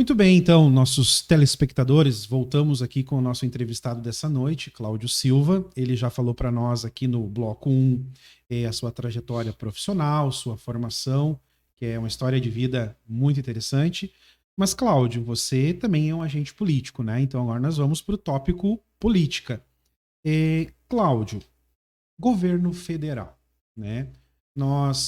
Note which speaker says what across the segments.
Speaker 1: Muito bem, então, nossos telespectadores, voltamos aqui com o nosso entrevistado dessa noite, Cláudio Silva. Ele já falou para nós aqui no bloco 1 a sua trajetória profissional, sua formação, que é uma história de vida muito interessante. Mas, Cláudio, você também é um agente político, né? Então agora nós vamos para o tópico política. Cláudio, governo federal, né?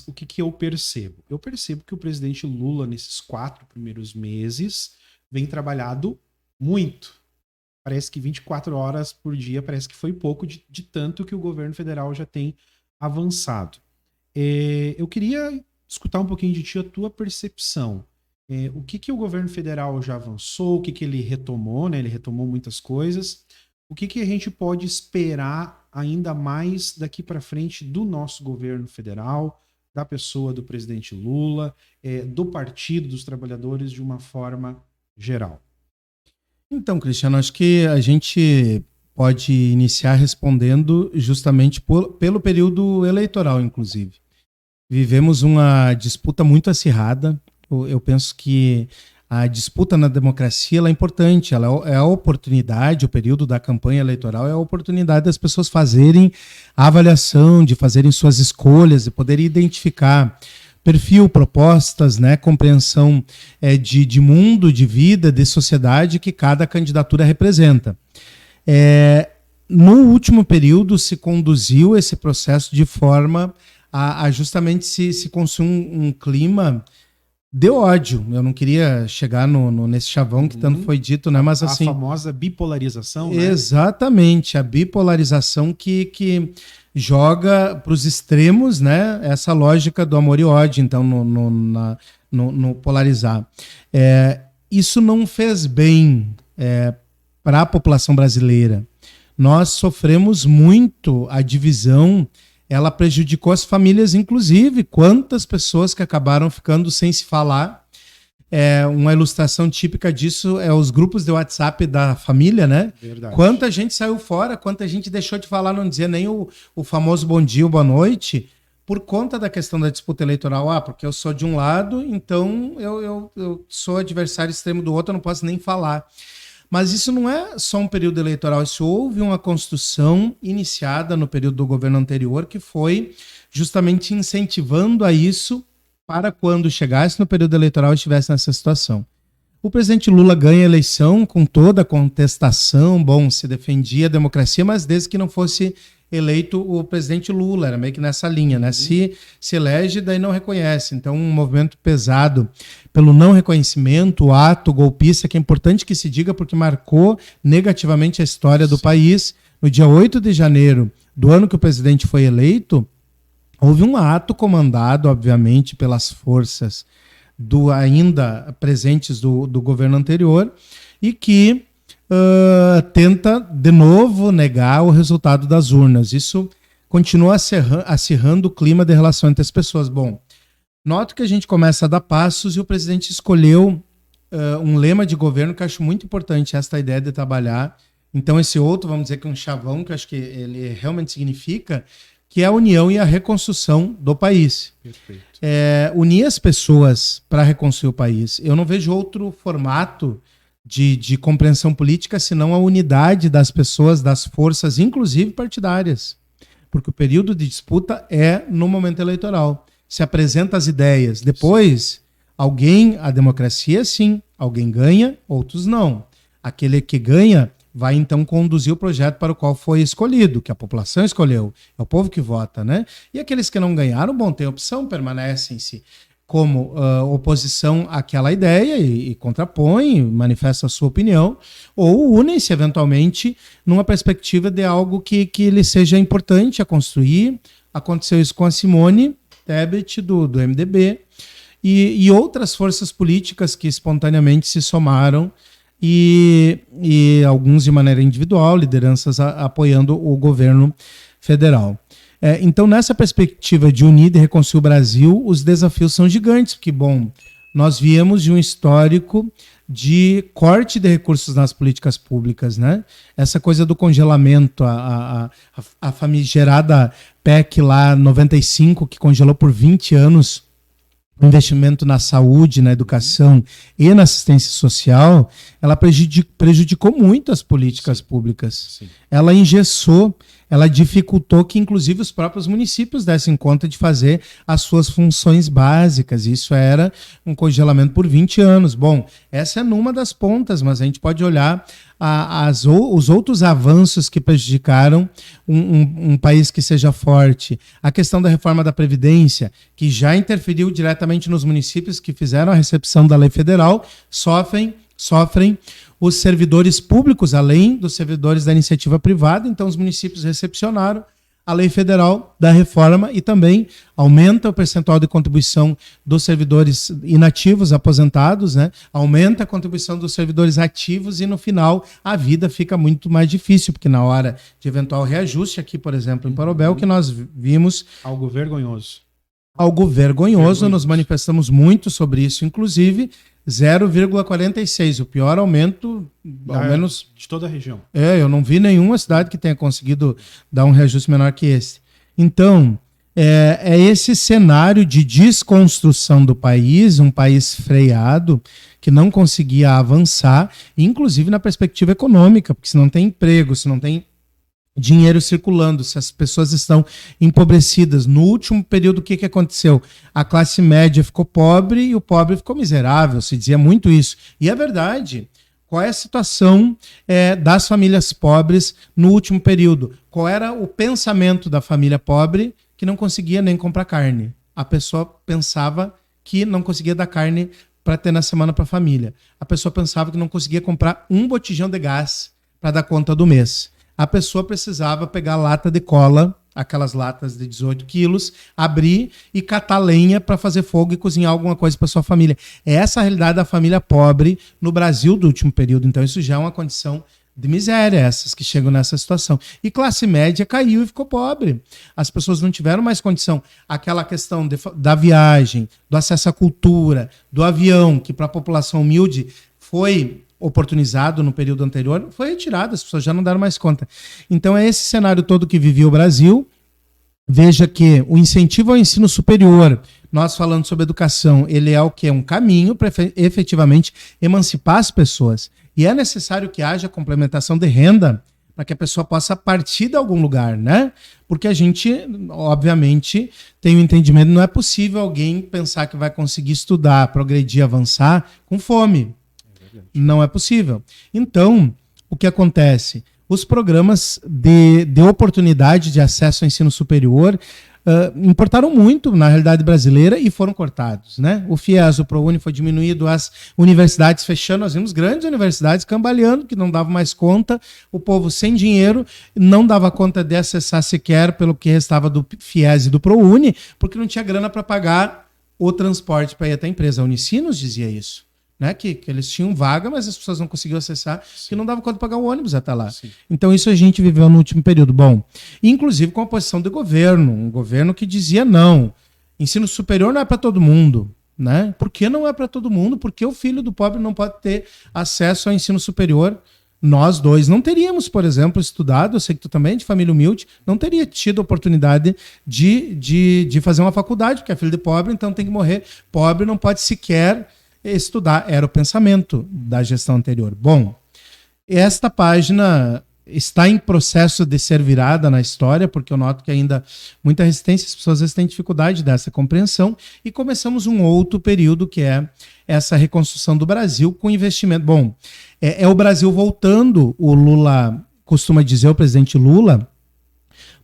Speaker 1: O que eu percebo? Eu percebo que o presidente Lula, nesses 4 primeiros meses, vem trabalhado muito. Parece que 24 horas por dia, parece que foi pouco de tanto que o governo federal já tem avançado. Eu queria escutar um pouquinho de ti, a tua percepção. O que o governo federal já avançou, o que ele retomou, né? Ele retomou muitas coisas. O que a gente pode esperar ainda mais daqui para frente do nosso governo federal, da pessoa do presidente Lula, do Partido dos Trabalhadores de uma forma geral?
Speaker 2: Então, Cristiano, acho que a gente pode iniciar respondendo justamente pelo período eleitoral, inclusive. Vivemos uma disputa muito acirrada. Eu penso que a disputa na democracia ela é importante, ela é a oportunidade, o período da campanha eleitoral é a oportunidade das pessoas fazerem a avaliação, de fazerem suas escolhas, de poderem identificar perfil, propostas, né, compreensão de mundo, de vida, de sociedade que cada candidatura representa. No último período se conduziu esse processo de forma a justamente se construir um clima de ódio. Eu não queria chegar nesse chavão que tanto foi dito, né? Mas assim,
Speaker 1: a famosa bipolarização, né?
Speaker 2: Exatamente, a bipolarização que joga para os extremos, né? Essa lógica do amor e ódio, então, no polarizar. Isso não fez bem para a população brasileira. Nós sofremos muito a divisão. Ela prejudicou as famílias, inclusive. Quantas pessoas que acabaram ficando sem se falar. Uma ilustração típica disso é os grupos de WhatsApp da família, né?
Speaker 1: Verdade.
Speaker 2: Quanta gente saiu fora, quanta gente deixou de falar, não dizia nem o famoso bom dia ou boa noite, por conta da questão da disputa eleitoral. Porque eu sou de um lado, então eu sou adversário extremo do outro, eu não posso nem falar. Mas isso não é só um período eleitoral, isso houve uma construção iniciada no período do governo anterior que foi justamente incentivando a isso para quando chegasse no período eleitoral estivesse nessa situação. O presidente Lula ganha a eleição com toda a contestação, se defendia a democracia, mas desde que não fosse eleito o presidente Lula, era meio que nessa linha, né? Se elege, daí não reconhece. Então, um movimento pesado pelo não reconhecimento, o ato golpista, que é importante que se diga porque marcou negativamente a história do país. No dia 8 de janeiro do ano que o presidente foi eleito, houve um ato comandado, obviamente, pelas forças ainda presentes do governo anterior e que tenta de novo negar o resultado das urnas. Isso continua acirrando o clima de relação entre as pessoas. Noto que a gente começa a dar passos e o presidente escolheu um lema de governo que eu acho muito importante, esta ideia de trabalhar. Então esse outro, vamos dizer que é um chavão, que eu acho que ele realmente significa, que é a união e a reconstrução do país.
Speaker 1: Perfeito.
Speaker 2: Unir as pessoas para reconstruir o país. Eu não vejo outro formato de compreensão política, senão a unidade das pessoas, das forças, inclusive partidárias. Porque o período de disputa é no momento eleitoral. Se apresenta as ideias. Depois, a democracia, sim, alguém ganha, outros não. Aquele que ganha vai, então, conduzir o projeto para o qual foi escolhido, que a população escolheu. É o povo que vota, né? E aqueles que não ganharam, tem opção, permanecem-se como oposição àquela ideia e contrapõem, manifestam a sua opinião, ou unem-se eventualmente numa perspectiva de algo que lhe seja importante a construir. Aconteceu isso com a Simone Tebet, do MDB, e outras forças políticas que espontaneamente se somaram, e alguns de maneira individual, lideranças apoiando o governo federal. Então, nessa perspectiva de unir e reconstruir o Brasil, os desafios são gigantes, porque, nós viemos de um histórico de corte de recursos nas políticas públicas, né? Essa coisa do congelamento, a famigerada PEC lá 95, que congelou por 20 anos o investimento na saúde, na educação e na assistência social, ela prejudicou muito as políticas públicas.
Speaker 1: Sim.
Speaker 2: Ela engessou, ela dificultou que, inclusive, os próprios municípios dessem conta de fazer as suas funções básicas. Isso era um congelamento por 20 anos. Bom, essa é numa das pontas, mas a gente pode olhar os outros avanços que prejudicaram um país que seja forte. A questão da reforma da Previdência, que já interferiu diretamente nos municípios que fizeram a recepção da lei federal, sofrem os servidores públicos, além dos servidores da iniciativa privada. Então, os municípios recepcionaram a lei federal da reforma e também aumenta o percentual de contribuição dos servidores inativos, aposentados, né? Aumenta a contribuição dos servidores ativos e, no final, a vida fica muito mais difícil, porque na hora de eventual reajuste, aqui, por exemplo, em Parobé, o que nós vimos...
Speaker 1: Algo vergonhoso.
Speaker 2: Algo vergonhoso, nos manifestamos muito sobre isso, inclusive 0,46, o pior aumento, ao menos...
Speaker 1: De toda a região.
Speaker 2: Eu não vi nenhuma cidade que tenha conseguido dar um reajuste menor que esse. Então, é esse cenário de desconstrução do país, um país freado, que não conseguia avançar, inclusive na perspectiva econômica, porque se não tem emprego, se não tem dinheiro circulando, se as pessoas estão empobrecidas. No último período, o que aconteceu? A classe média ficou pobre e o pobre ficou miserável, se dizia muito isso. E é verdade. Qual é a situação das famílias pobres no último período? Qual era o pensamento da família pobre que não conseguia nem comprar carne? A pessoa pensava que não conseguia dar carne para ter na semana para a família. A pessoa pensava que não conseguia comprar um botijão de gás para dar conta do mês. A pessoa precisava pegar lata de cola, aquelas latas de 18 quilos, abrir e catar lenha para fazer fogo e cozinhar alguma coisa para sua família. É essa a realidade da família pobre no Brasil do último período. Então isso já é uma condição de miséria, essas que chegam nessa situação. E classe média caiu e ficou pobre. As pessoas não tiveram mais condição. Aquela questão da viagem, do acesso à cultura, do avião, que para a população humilde foi oportunizado no período anterior, foi retirado, as pessoas já não deram mais conta. Então é esse cenário todo que vivia o Brasil. Veja que o incentivo ao ensino superior, nós falando sobre educação, ele é o que? Um caminho para efetivamente emancipar as pessoas. E é necessário que haja complementação de renda para que a pessoa possa partir de algum lugar, né? Porque a gente, obviamente, tem o entendimento, não é possível alguém pensar que vai conseguir estudar, progredir, avançar com fome. Não é possível. Então, o que acontece? Os programas de oportunidade de acesso ao ensino superior importaram muito na realidade brasileira e foram cortados, né? O FIES, o ProUni foi diminuído, as universidades fechando, nós vimos grandes universidades cambaleando, que não davam mais conta, o povo sem dinheiro não dava conta de acessar sequer pelo que restava do FIES e do ProUni, porque não tinha grana para pagar o transporte para ir até a empresa. A Unicinos dizia isso. Né, que eles tinham vaga, mas as pessoas não conseguiam acessar, que não dava conta de pagar o ônibus até lá. Sim. Então isso a gente viveu no último período. Bom, inclusive com a posição do governo, um governo que dizia não, ensino superior não é para todo mundo. Né? Por que não é para todo mundo? Porque o filho do pobre não pode ter acesso ao ensino superior. Nós dois não teríamos, por exemplo, estudado, eu sei que tu também é de família humilde, não teria tido a oportunidade de fazer uma faculdade, porque é filho de pobre, então tem que morrer. Pobre não pode sequer estudar, era o pensamento da gestão anterior. Bom, esta página está em processo de ser virada na história, porque eu noto que ainda muita resistência, as pessoas às vezes têm dificuldade dessa compreensão, e começamos um outro período que é essa reconstrução do Brasil com investimento. Bom, é o Brasil voltando, o Lula costuma dizer, o presidente Lula,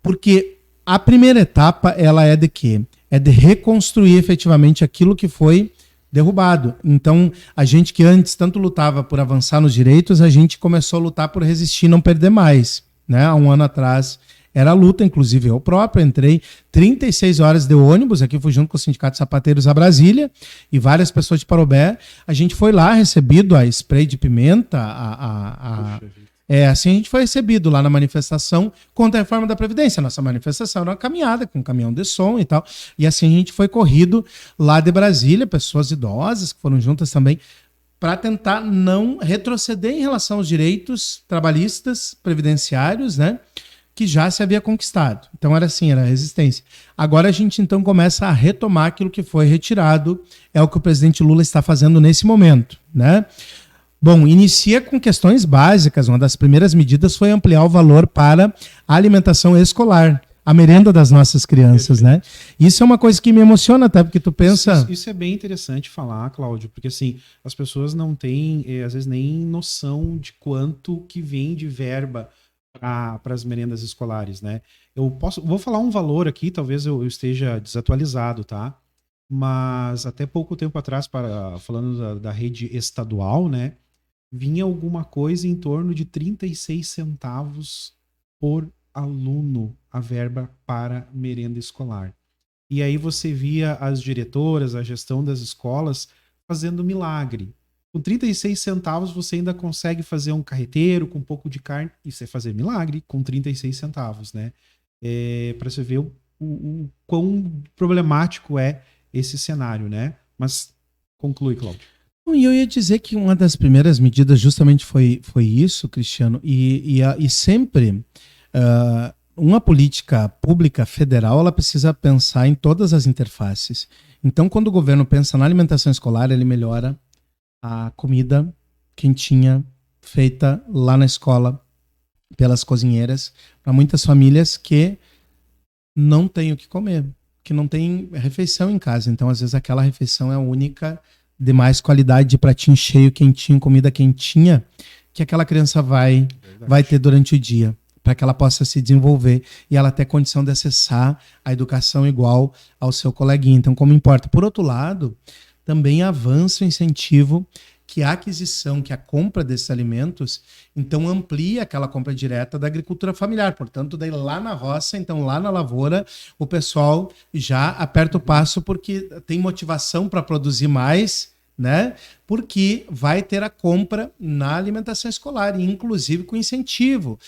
Speaker 2: porque a primeira etapa ela é de quê? É de reconstruir efetivamente aquilo que foi derrubado. Então, a gente que antes tanto lutava por avançar nos direitos, a gente começou a lutar por resistir e não perder mais. Né? Há um ano atrás era a luta, inclusive eu próprio entrei 36 horas de ônibus, aqui fui junto com o Sindicato Sapateiros a Brasília, e várias pessoas de Parobé. A gente foi lá recebido a spray de pimenta, assim a gente foi recebido lá na manifestação contra a reforma da Previdência. Nossa manifestação era uma caminhada com um caminhão de som e tal. E assim a gente foi corrido lá de Brasília, pessoas idosas que foram juntas também, para tentar não retroceder em relação aos direitos trabalhistas, previdenciários, né? que já se havia conquistado. Então era assim, era resistência. Agora a gente então começa a retomar aquilo que foi retirado, é o que o presidente Lula está fazendo nesse momento, né? Bom, inicia com questões básicas. Uma das primeiras medidas foi ampliar o valor para a alimentação escolar, a merenda das nossas crianças, né? Isso é uma coisa que me emociona, até porque tu pensa...
Speaker 1: Isso é bem interessante falar, Cláudio, porque assim, as pessoas não têm, às vezes, nem noção de quanto que vem de verba para as merendas escolares, né? Vou falar um valor aqui, talvez eu esteja desatualizado, tá? Mas até pouco tempo atrás, falando da rede estadual, né? Vinha alguma coisa em torno de 36 centavos por aluno a verba para merenda escolar. E aí você via as diretoras, a gestão das escolas fazendo milagre. Com 36 centavos você ainda consegue fazer um carreteiro com um pouco de carne. Isso é fazer milagre com 36 centavos, né? Para você ver o quão problemático é esse cenário, né? Mas conclui, Cláudio.
Speaker 2: E eu ia dizer que uma das primeiras medidas justamente foi isso, Cristiano, e sempre uma política pública federal ela precisa pensar em todas as interfaces. Então, quando o governo pensa na alimentação escolar, ele melhora a comida quentinha feita lá na escola pelas cozinheiras para muitas famílias que não têm o que comer, que não tem refeição em casa. Então, às vezes, aquela refeição é a única de mais qualidade, de pratinho cheio, quentinho, comida quentinha, que aquela criança vai ter durante o dia, para que ela possa se desenvolver e ela ter condição de acessar a educação igual ao seu coleguinha. Então, como importa. Por outro lado, também avança o incentivo que a aquisição, que a compra desses alimentos, então amplia aquela compra direta da agricultura familiar. Portanto, daí lá na roça, então lá na lavoura, o pessoal já aperta o passo porque tem motivação para produzir mais, né? Porque vai ter a compra na alimentação escolar, e inclusive com incentivo.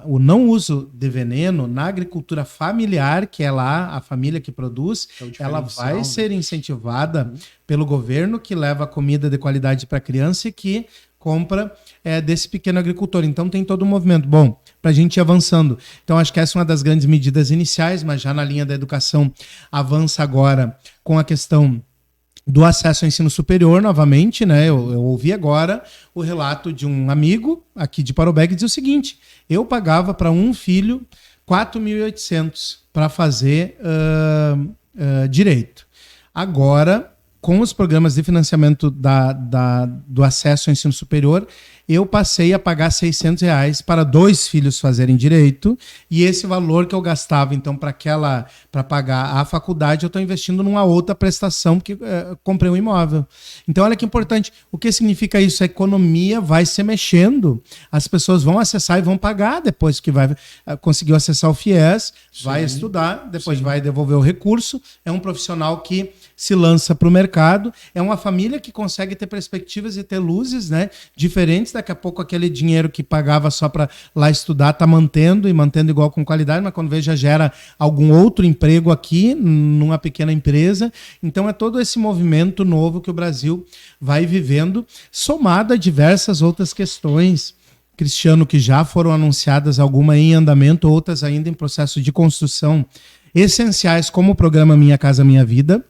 Speaker 2: O não uso de veneno na agricultura familiar, que é lá a família que produz, ela vai ser incentivada pelo governo, que leva comida de qualidade para a criança e que compra desse pequeno agricultor. Então tem todo um movimento. Bom, para a gente ir avançando. Então acho que essa é uma das grandes medidas iniciais, mas já na linha da educação avança agora com a questão do acesso ao ensino superior, novamente, né? Eu ouvi agora o relato de um amigo aqui de Parobé que diz o seguinte: eu pagava para um filho 4.800 para fazer direito. Agora, com os programas de financiamento do acesso ao ensino superior, eu passei a pagar R$600 para 2 filhos fazerem direito, e esse valor que eu gastava então para pagar a faculdade, eu estou investindo numa outra prestação, porque comprei um imóvel. Então olha que importante, o que significa isso? A economia vai se mexendo, as pessoas vão acessar e vão pagar depois que conseguiu acessar o FIES, vai estudar, depois vai devolver o recurso, é um profissional que se lança para o mercado, é uma família que consegue ter perspectivas e ter luzes, né, diferentes. Daqui a pouco aquele dinheiro que pagava só para lá estudar está mantendo igual com qualidade, mas quando vê já gera algum outro emprego aqui numa pequena empresa. Então é todo esse movimento novo que o Brasil vai vivendo, somado a diversas outras questões, Cristiano, que já foram anunciadas, algumas em andamento, outras ainda em processo de construção, essenciais, como o programa Minha Casa Minha Vida,